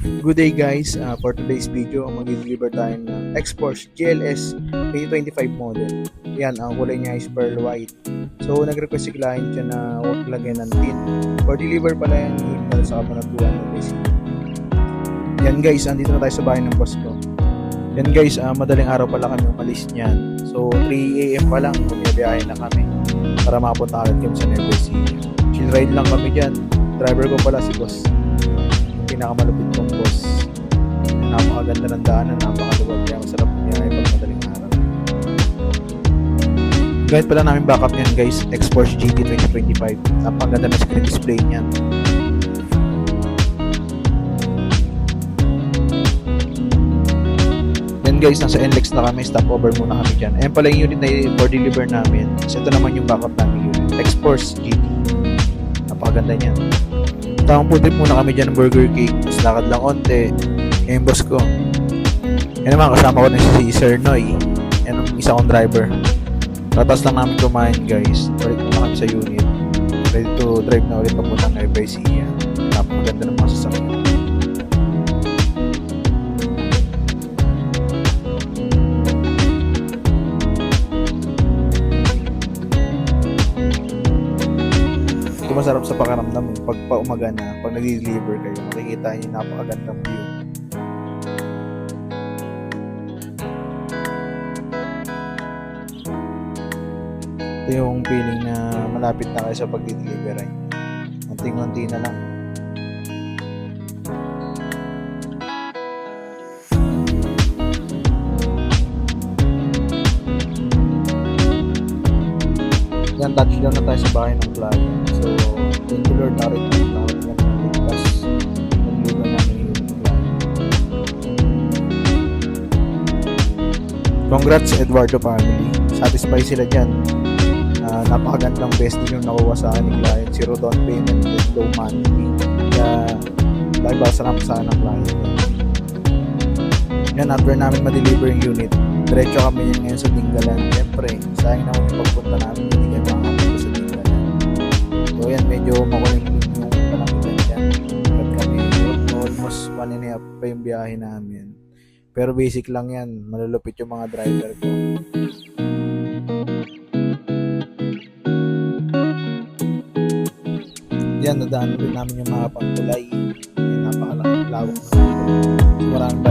Good day guys, for today's video, mag-deliver tayo ng X-Force GLS 2025 model. Yan, ang kulay niya is pearl white. So, nag-request si client siya na huwag lagyan ng tin. For deliver pala yan, dahil sa kapanagbuhan ng PC. Yan guys, andito na tayo sa bahay ng boss ko. Yan guys, madaling araw pala kami umalis niyan. So, 3 AM pa lang, bumiyabiyahe na kami para makapunta agad kami sa Nueva Ecija. Chill ride lang kami dyan. Driver ko pala si boss. Pinakamalupit kong boss. Napakaganda ng daanan, napakaluwag, kaya masarap niya pag madaling araw. Gamit pala namin backup niyan guys, X-Force GT 2025. Napakaganda na screen display niyan. Yan guys, nasa NLEX na kami, stopover muna kami dyan. Ayan pala yung unit na for deliver namin. So ito naman yung backup namin unit, X-Force GT. Napakaganda niyan. Tamang food trip muna kami dyan ng Burger King. Mas lakad lang konti. Yan yung boss ko. Yan naman, kasama ko na si Sir Noy. Yan ang isa kong driver. Tatas lang namin kumain guys. Balik muna kami sa unit. Ready to drive na ulit papunta ng Nueva Ecija. Napakaganda ng mga sasakyan. Masarap sa pakiramdam pag paumaga na, pag nag-deliver kayo, makikita niyo napakagandang view. Ito yung feeling na malapit na kayo sa pag-deliver ay unting-unti na lang. Yan, touchdown na tayo sa bahay ng client. So, thank you Lord, narin na ng ligtas. Nag-liver namin yung client. Congrats Eduardo family. Satisfied sila dyan. Napakagandang best din yung nakuha sa akin ng client. Zero down payment with low monthly. Kaya, dahil ba sarap sa akin ng client. Yan, after namin ma-deliver yung unit, diretso kami yun ngayon sa Dingalan. Siyempre, sayang naman yung pagpunta namin. Hindi kayo makakapunta sa Dingalan. So yan, medyo makulimlim yung kalangitan dyan. At kami, almost 1.5 pa yung biyahe namin. Pero basic lang yan. Malulupit yung mga driver ko. Yan, nadaan rin namin yung mga pangkulay. Yan, napakalaking lawak na. So, maraming